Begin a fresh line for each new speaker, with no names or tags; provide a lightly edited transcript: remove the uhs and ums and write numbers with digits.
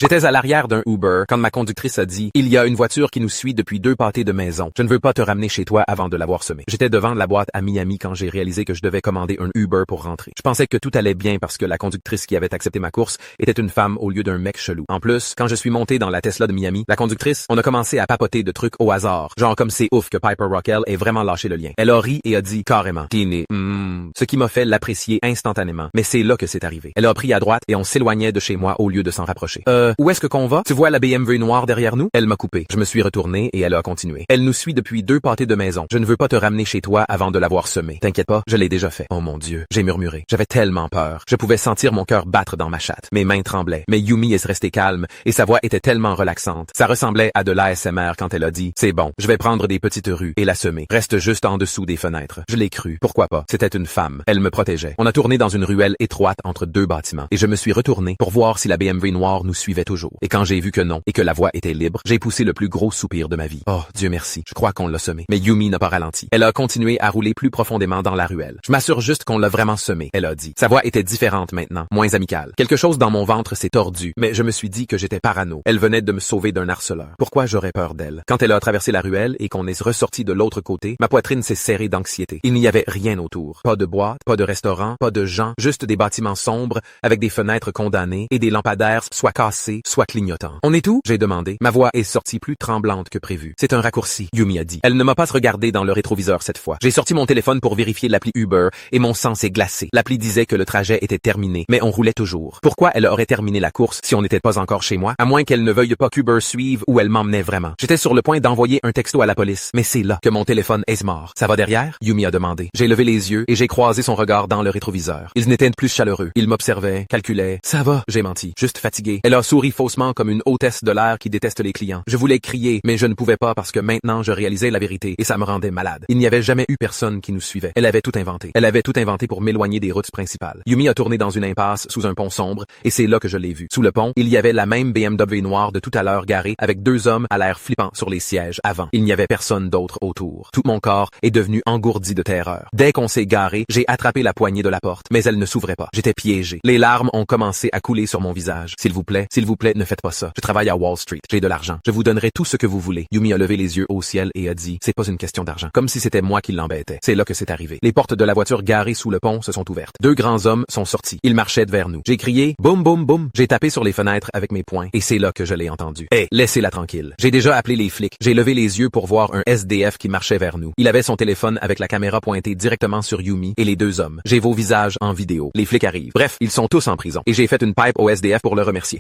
J'étais à l'arrière d'un Uber quand ma conductrice a dit « Il y a une voiture qui nous suit depuis 2 pâtés de maison. Je ne veux pas te ramener chez toi avant de l'avoir semé. » J'étais devant la boîte à Miami quand j'ai réalisé que je devais commander un Uber pour rentrer. Je pensais que tout allait bien parce que la conductrice qui avait accepté ma course était une femme au lieu d'un mec chelou. En plus, quand je suis monté dans la Tesla de Miami, la conductrice, on a commencé à papoter de trucs au hasard. Genre comme c'est ouf que Piper Rockell ait vraiment lâché le lien. Elle a ri et a dit carrément « Dîner. Ce qui m'a fait l'apprécier instantanément. Mais c'est là que c'est arrivé. Elle a pris à droite et on s'éloignait de chez moi au lieu de s'en rapprocher. Où est-ce que qu'on va? Tu vois la BMW noire derrière nous? Elle m'a coupé. Je me suis retourné et elle a continué. Elle nous suit depuis 2 pâtés de maison. Je ne veux pas te ramener chez toi avant de l'avoir semé. T'inquiète pas, je l'ai déjà fait. Oh mon Dieu, j'ai murmuré. J'avais tellement peur. Je pouvais sentir mon cœur battre dans ma chatte. Mes mains tremblaient. Mais Yumi est restée calme et sa voix était tellement relaxante. Ça ressemblait à de l'ASMR quand elle a dit « C'est bon, je vais prendre des petites rues et la semer. Reste juste en dessous des fenêtres. » Je l'ai cru. Pourquoi pas? C'était une femme. Elle me protégeait. On a tourné dans une ruelle étroite entre 2 bâtiments et je me suis retourné pour voir si la BMW noire nous suivait toujours. Et quand j'ai vu que non et que la voie était libre, j'ai poussé le plus gros soupir de ma vie. Oh, Dieu merci. Je crois qu'on l'a semé. Mais Yumi n'a pas ralenti. Elle a continué à rouler plus profondément dans la ruelle. Je m'assure juste qu'on l'a vraiment semé, elle a dit. Sa voix était différente maintenant, moins amicale. Quelque chose dans mon ventre s'est tordu, mais je me suis dit que j'étais parano. Elle venait de me sauver d'un harceleur. Pourquoi j'aurais peur d'elle? Quand elle a traversé la ruelle et qu'on est ressorti de l'autre côté, ma poitrine s'est serrée d'anxiété. Il n'y avait rien autour. Pas de boîte, pas de restaurant, pas de gens, juste des bâtiments sombres avec des fenêtres condamnées et des lampadaires soit cassés, soit clignotants. On est où? J'ai demandé. Ma voix est sortie plus tremblante que prévu. C'est un raccourci, Yumi a dit. Elle ne m'a pas regardé dans le rétroviseur cette fois. J'ai sorti mon téléphone pour vérifier l'appli Uber et mon sang s'est glacé. L'appli disait que le trajet était terminé, mais on roulait toujours. Pourquoi elle aurait terminé la course si on n'était pas encore chez moi? À moins qu'elle ne veuille pas qu'Uber suive ou elle m'emmenait vraiment. J'étais sur le point d'envoyer un texto à la police, mais c'est là que mon téléphone est mort. Ça va derrière? Yumi a demandé. J'ai levé les yeux et j'ai croisé son regard dans le rétroviseur. Il n'était plus chaleureux. Il m'observait, calculait. Ça va? J'ai menti. Juste fatigué. Elle a souri faussement comme une hôtesse de l'air qui déteste les clients. Je voulais crier, mais je ne pouvais pas parce que maintenant je réalisais la vérité et ça me rendait malade. Il n'y avait jamais eu personne qui nous suivait. Elle avait tout inventé. Elle avait tout inventé pour m'éloigner des routes principales. Yumi a tourné dans une impasse sous un pont sombre et c'est là que je l'ai vue. Sous le pont, il y avait la même BMW noire de tout à l'heure garée avec 2 hommes à l'air flippant sur les sièges avant. Il n'y avait personne d'autre autour. Tout mon corps est devenu engourdi de terreur. Dès qu'on s'est garé, j'ai attrapé la poignée de la porte, mais elle ne s'ouvrait pas. J'étais piégé. Les larmes ont commencé à couler sur mon visage. S'il vous plaît, ne faites pas ça. Je travaille à Wall Street. J'ai de l'argent. Je vous donnerai tout ce que vous voulez. Yumi a levé les yeux au ciel et a dit « C'est pas une question d'argent. » Comme si c'était moi qui l'embêtais. C'est là que c'est arrivé. Les portes de la voiture garée sous le pont se sont ouvertes. 2 grands hommes sont sortis. Ils marchaient vers nous. J'ai crié « Boum, boum, boum ». J'ai tapé sur les fenêtres avec mes poings et c'est là que je l'ai entendu. « Hé, laissez-la tranquille. » J'ai déjà appelé les flics. J'ai levé les yeux pour voir un SDF qui marchait vers nous. Il avait son téléphone avec la caméra pointée directement sur Yumi et les 2 hommes. J'ai vos visages en vidéo. Les flics arrivent. Bref, ils sont tous en prison. Et j'ai fait une pipe au SDF pour le remercier.